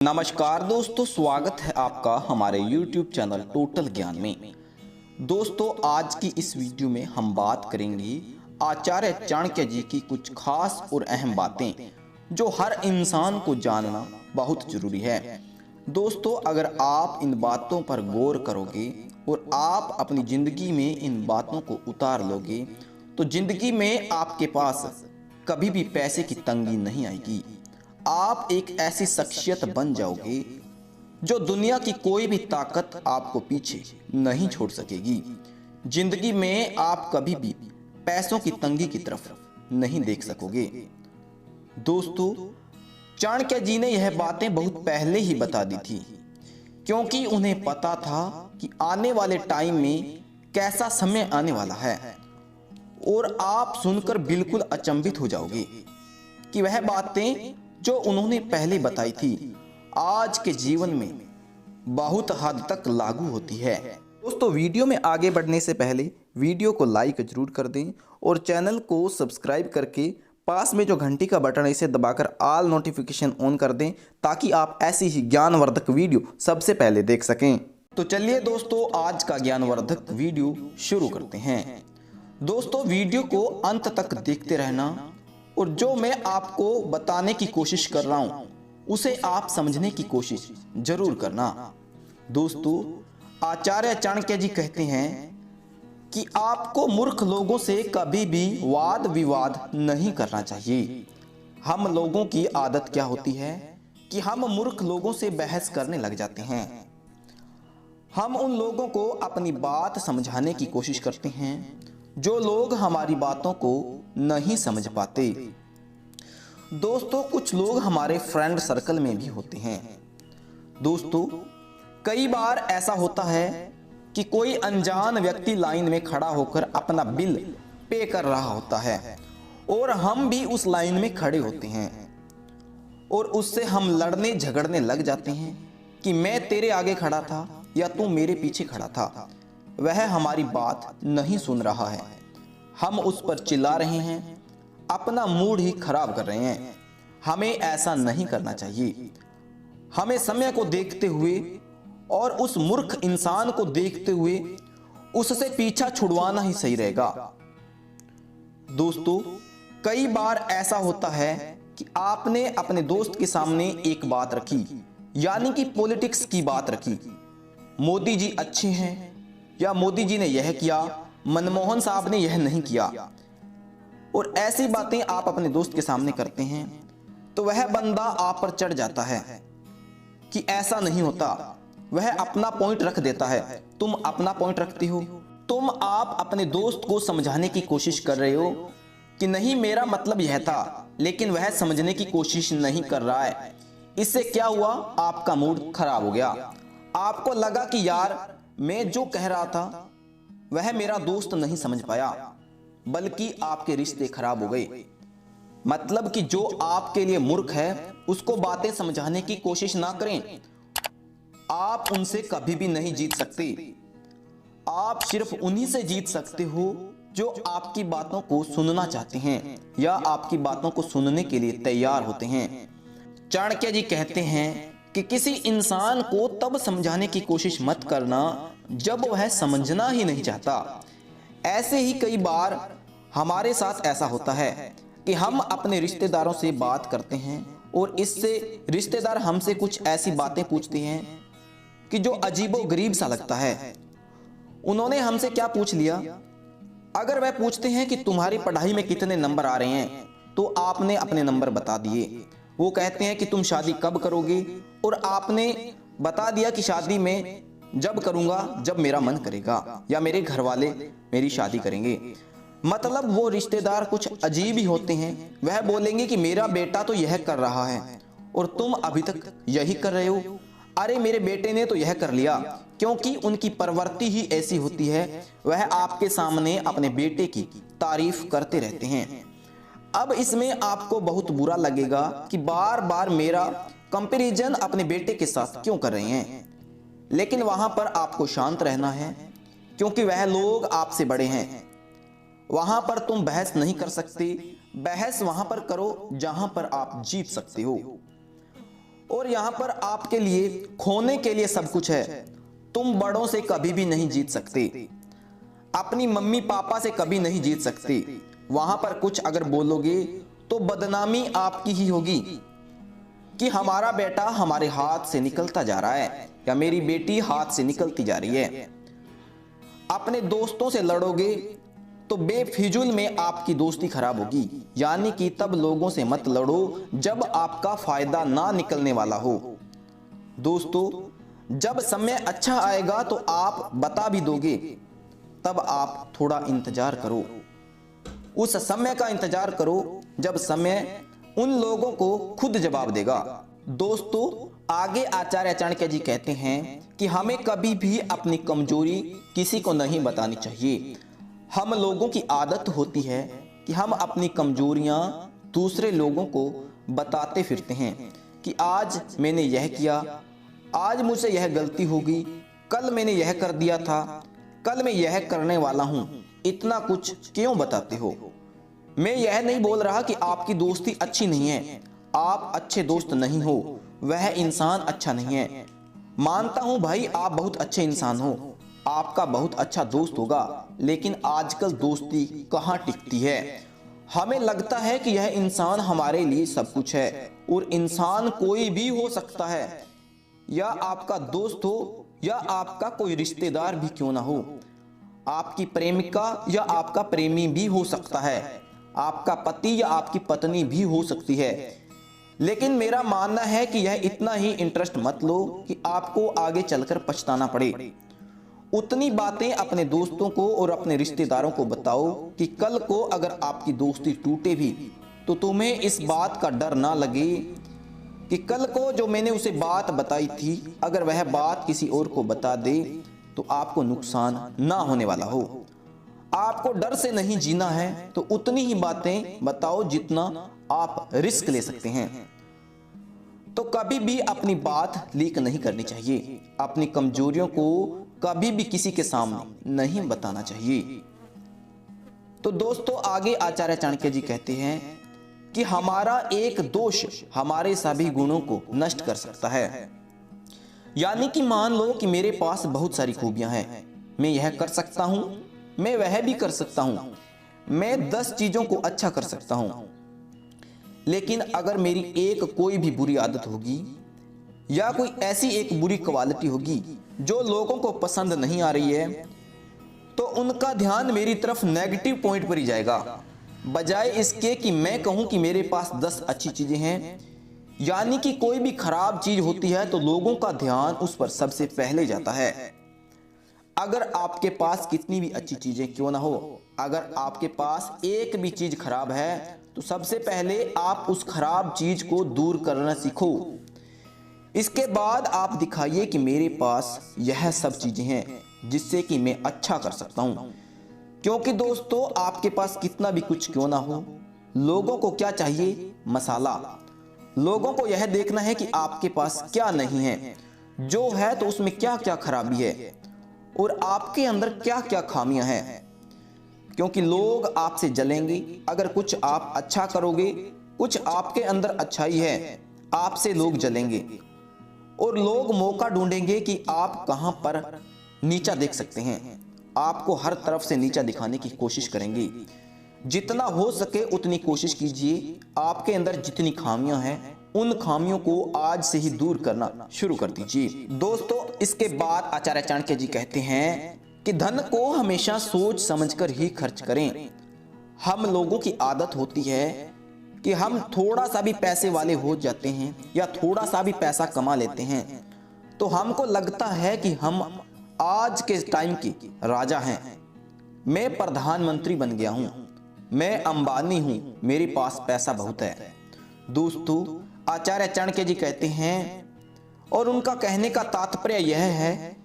नमस्कार दोस्तों, स्वागत है आपका हमारे YouTube चैनल टोटल ज्ञान में। दोस्तों, आज की इस वीडियो में हम बात करेंगे आचार्य चाणक्य जी की कुछ खास और अहम बातें जो हर इंसान को जानना बहुत जरूरी है। दोस्तों, अगर आप इन बातों पर गौर करोगे और आप अपनी जिंदगी में इन बातों को उतार लोगे तो जिंदगी में आपके पास कभी भी पैसे की तंगी नहीं आएगी। आप एक ऐसी शख्सियत बन जाओगे जो दुनिया की कोई भी ताकत आपको पीछे नहीं छोड़ सकेगी। जिंदगी में आप कभी भी पैसों की तंगी की तरफ नहीं देख सकोगे। दोस्तों, चाणक्य जी ने यह बातें बहुत पहले ही बता दी थी, क्योंकि उन्हें पता था कि आने वाले टाइम में कैसा समय आने वाला है। और आप सुनकर बिल्कुल अचंभित हो जाओगे कि वह बातें जो उन्होंने पहले बताई थी आज के जीवन में बहुत हद तक लागू होती है। दोस्तों, वीडियो में आगे बढ़ने से पहले वीडियो को लाइक जरूर कर दें और चैनल को सब्सक्राइब करके पास में जो घंटी का बटन है इसे दबाकर ऑल नोटिफिकेशन ऑन कर दें ताकि आप ऐसी ही ज्ञानवर्धक वीडियो सबसे पहले देख सकें। तो चलिए दोस्तों, आज का ज्ञानवर्धक वीडियो शुरू करते हैं। दोस्तों, वीडियो को अंत तक देखते रहना और जो मैं आपको बताने की कोशिश कर रहा हूं उसे आप समझने की कोशिश जरूर करना। दोस्तों, आचार्य चाणक्य जी कहते हैं कि आपको मूर्ख लोगों से कभी भी वाद विवाद नहीं करना चाहिए। हम लोगों की आदत क्या होती है कि हम मूर्ख लोगों से बहस करने लग जाते हैं। हम उन लोगों को अपनी बात समझाने की कोशिश करते हैं जो लोग हमारी बातों को नहीं समझ पाते। दोस्तों, कुछ लोग हमारे फ्रेंड सर्कल में भी होते हैं। दोस्तों, कई बार ऐसा होता है कि कोई अनजान व्यक्ति लाइन में खड़ा होकर अपना बिल पे कर रहा होता है और हम भी उस लाइन में खड़े होते हैं और उससे हम लड़ने झगड़ने लग जाते हैं कि मैं तेरे आगे खड़ा था या तू मेरे पीछे खड़ा था। वह हमारी बात नहीं सुन रहा है, हम उस पर चिल्ला रहे हैं, अपना मूड ही खराब कर रहे हैं। हमें ऐसा नहीं करना चाहिए। हमें समय को देखते हुए और उस मूर्ख इंसान को देखते हुए उससे पीछा छुड़वाना ही सही रहेगा। दोस्तों, कई बार ऐसा होता है कि आपने अपने दोस्त के सामने एक बात रखी, यानी कि पॉलिटिक्स की बात रखी। मोदी जी अच्छे हैं या मोदी जी ने यह किया, मनमोहन साहब ने यह नहीं किया, और ऐसी बातें आप अपने दोस्त के सामने करते हैं तो वह बंदा आप पर चढ़ जाता है कि ऐसा नहीं होता। वह अपना पॉइंट रख देता है, तुम अपना पॉइंट रखती हो। तुम आप अपने दोस्त को समझाने की कोशिश कर रहे हो कि नहीं मेरा मतलब यह था, लेकिन वह समझने की कोशिश नहीं कर रहा है। इससे क्या हुआ, आपका मूड खराब हो गया। आपको लगा कि यार मैं जो कह रहा था वह मेरा दोस्त नहीं समझ पाया, बल्कि आपके रिश्ते खराब हो गए। मतलब कि जो आपके लिए मूर्ख है उसको बातें समझाने की कोशिश ना करें। आप उनसे कभी भी नहीं जीत सकते। आप सिर्फ उन्हीं से जीत सकते हो जो आपकी बातों को सुनना चाहते हैं या आपकी बातों को सुनने के लिए तैयार होते हैं। चाणक्य जी कहते हैं कि किसी इंसान को तब समझाने की कोशिश मत करना जब वह समझना ही नहीं चाहता। ऐसे ही कई बार हमारे साथ ऐसा होता है कि हम अपने रिश्तेदारों से बात करते हैं और इससे रिश्तेदार हमसे कुछ ऐसी बातें पूछते हैं कि जो अजीबोगरीब सा लगता है। उन्होंने हमसे क्या पूछ लिया? अगर वह पूछते हैं कि तुम्हारी पढ़ाई में कितने नंबर आ रहे हैं तो आपने अपने नंबर बता दिए। वो कहते हैं कि तुम शादी कब करोगे और आपने बता दिया कि शादी में जब करूंगा जब मेरा मन करेगा या मेरे घर वाले मेरी शादी करेंगे। मतलब वो रिश्तेदार कुछ अजीब ही होते हैं। वह बोलेंगे कि मेरा बेटा तो यह कर रहा है और तुम अभी तक यही कर रहे हो। अरे मेरे बेटे ने तो यह कर लिया, क्योंकि उनकी प्रवृत्ति ही ऐसी होती है। वह आपके सामने अपने बेटे की तारीफ करते रहते हैं। अब इसमें आपको बहुत बुरा लगेगा कि बार बार मेरा कंपैरिजन अपने बेटे के साथ क्यों कर रहे हैं, लेकिन वहां पर आपको शांत रहना है क्योंकि वह लोग आपसे बड़े हैं। वहां पर तुम बहस नहीं कर सकते। बहस वहां पर करो जहां पर आप जीत सकते हो। और यहाँ पर आपके लिए खोने के लिए सब कुछ है। तुम बड़ों से कभी भी नहीं जीत सकते, अपनी मम्मी पापा से कभी नहीं जीत सकते। वहां पर कुछ अगर बोलोगे तो बदनामी आपकी ही होगी कि हमारा बेटा हमारे हाथ से निकलता जा रहा है या मेरी बेटी हाथ से निकलती जा रही है। अपने दोस्तों से लड़ोगे तो बेफिजूल में आपकी दोस्ती खराब होगी। यानी कि तब लोगों से मत लड़ो जब आपका फायदा ना निकलने वाला हो। दोस्तों, जब समय अच्छा आएगा तो आप बता भी दोगे, तब आप थोड़ा इंतजार करो। उस समय का इंतजार करो जब समय उन लोगों को खुद जवाब देगा। दोस्तों, आगे आचार्य चाणक्य जी कहते हैं कि हमें कभी भी अपनी कमजोरी किसी को नहीं बतानी चाहिए। हम लोगों की आदत होती है कि हम अपनी कमजोरियां दूसरे लोगों को बताते फिरते हैं कि आज मैंने यह किया, आज मुझसे यह गलती होगी, कल मैंने यह कर दिया था, कल मैं यह करने वाला हूं। इतना कुछ क्यों बताते हो? मैं यह नहीं बोल रहा कि आपकी दोस्ती अच्छी नहीं है, आप अच्छे दोस्त नहीं हो, वह इंसान अच्छा नहीं है। मानता हूं भाई, आप बहुत अच्छे इंसान हो, आपका बहुत अच्छा दोस्त होगा, लेकिन आजकल दोस्ती कहाँ टिकती है। हमें लगता है कि यह इंसान हमारे लिए सब कुछ है, और इंसान कोई भी हो सकता है, या आपका दोस्त हो या आपका कोई रिश्तेदार भी क्यों ना हो, आपकी प्रेमिका या आपका प्रेमी भी हो सकता है, आपका पति या आपकी पत्नी भी हो सकती है। लेकिन मेरा मानना है कि यह इतना ही इंटरेस्ट मत लो कि आपको आगे चलकर पछताना पड़े। उतनी बातें अपने दोस्तों को और अपने रिश्तेदारों को बताओ कि कल को अगर आपकी दोस्ती टूटे भी तो तुम्हें इस बात का डर ना लगे कि कल को जो मैंने उसे बात बताई थी, अगर वह बात किसी और को बता दे तो आपको नुकसान ना होने वाला हो। आपको डर से नहीं जीना है तो उतनी ही बातें बताओ जितना आप रिस्क ले सकते हैं। तो कभी भी अपनी बात लीक नहीं करनी चाहिए, अपनी कमजोरियों को कभी भी किसी के सामने नहीं बताना चाहिए। तो दोस्तों, आगे आचार्य चाणक्य जी कहते हैं कि हमारा एक दोष हमारे सभी गुणों को नष्ट कर सकता है। यानी कि मान लो कि मेरे पास बहुत सारी खूबियां हैं, मैं यह कर सकता हूं, मैं वह भी कर सकता हूं, मैं 10 चीजों को अच्छा कर सकता हूं, लेकिन अगर मेरी एक कोई भी बुरी आदत होगी या कोई ऐसी एक बुरी क्वालिटी होगी जो लोगों को पसंद नहीं आ रही है, तो उनका ध्यान मेरी तरफ नेगेटिव पॉइंट पर ही जाएगा, बजाय इसके कि मैं कहूं कि मेरे पास 10 अच्छी चीजें हैं। यानी कि कोई भी खराब चीज होती है तो लोगों का ध्यान उस पर सबसे पहले जाता है। अगर आपके पास कितनी भी अच्छी चीजें क्यों ना हो, अगर आपके पास एक भी चीज खराब है तो सबसे पहले आप उस खराब चीज को दूर करना सीखो। इसके बाद आप दिखाइए कि मेरे पास यह सब चीजें हैं जिससे कि मैं अच्छा कर सकता हूं। क्योंकि दोस्तों, आपके पास कितना भी कुछ क्यों ना हो, लोगों को क्या चाहिए? मसाला। लोगों को यह देखना है कि आपके पास क्या नहीं है, जो है तो उसमें क्या क्या खराबी है और आपके अंदर क्या क्या खामियां हैं। क्योंकि लोग आपसे जलेंगे अगर कुछ आप अच्छा करोगे, कुछ आपके अंदर अच्छाई है, आपसे लोग जलेंगे और लोग मौका ढूंढेंगे कि आप कहां पर नीचा देख सकते हैं, आपको हर तरफ से नीचा दिखाने की कोशिश करेंगे। जितना हो सके उतनी कोशिश कीजिए, आपके अंदर जितनी खामियां हैं उन खामियों को आज से ही दूर करना शुरू कर दीजिए। दोस्तों, इसके बाद आचार्य चाणक्य जी कहते हैं कि धन को हमेशा सोच समझकर ही खर्च करें। हम लोगों की आदत होती है कि हम थोड़ा सा भी पैसे वाले हो जाते हैं या थोड़ा सा भी पैसा कमा लेते हैं तो हमको लगता है कि हम आज के टाइम के राजा हैं, मैं प्रधानमंत्री बन गया हूं, मैं अंबानी हूं, मेरे पास पैसा बहुत है। दोस्तों, आचार्य चाणक्य जी कहते हैं और उनका कहने का तात्पर्य यह है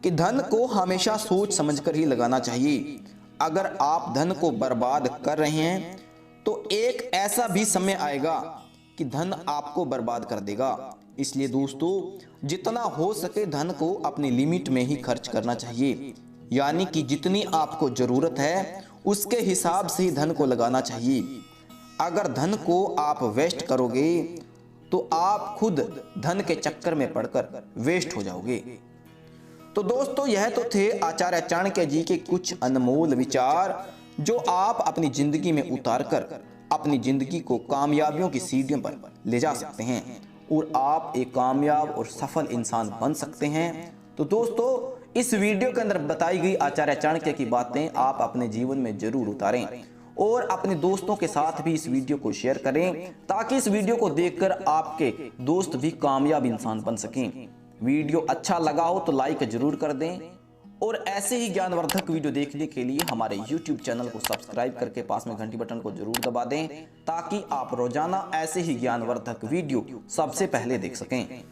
कि धन को हमेशा सोच समझकर ही लगाना चाहिए। अगर आप धन को बर्बाद कर रहे हैं तो एक ऐसा भी समय आएगा कि धन आपको बर्बाद कर देगा। इसलिए दोस्तों, जितना हो सके धन को अपनी लिमिट में ही खर्च करना चाहिए। यानी कि जितनी आपको जरूरत है उसके हिसाब से ही धन को लगाना चाहिए। अगर धन को आप वेस्ट करोगे तो आप खुद धन के चक्कर में पड़कर वेस्ट हो जाओगे। तो दोस्तों, यह तो थे आचार्य चाणक्य जी के कुछ अनमोल विचार जो आप अपनी जिंदगी में उतारकर अपनी जिंदगी को कामयाबियों की सीढ़ियों पर ले जा सकते हैं और आप एक कामयाब और सफल इंसान बन सकते हैं। तो दोस्तों, इस वीडियो के अंदर बताई गई आचार्य चाणक्य की बातें आप अपने जीवन में जरूर उतारें और अपने दोस्तों के साथ भी इस वीडियो को शेयर करें ताकि इस वीडियो को देखकर आपके दोस्त भी कामयाब इंसान बन सकें। वीडियो अच्छा लगा हो तो लाइक जरूर कर दें और ऐसे ही ज्ञानवर्धक वीडियो देखने के लिए हमारे YouTube चैनल को सब्सक्राइब करके पास में घंटी बटन को जरूर दबा दें ताकि आप रोजाना ऐसे ही ज्ञानवर्धक वीडियो सबसे पहले देख सकें।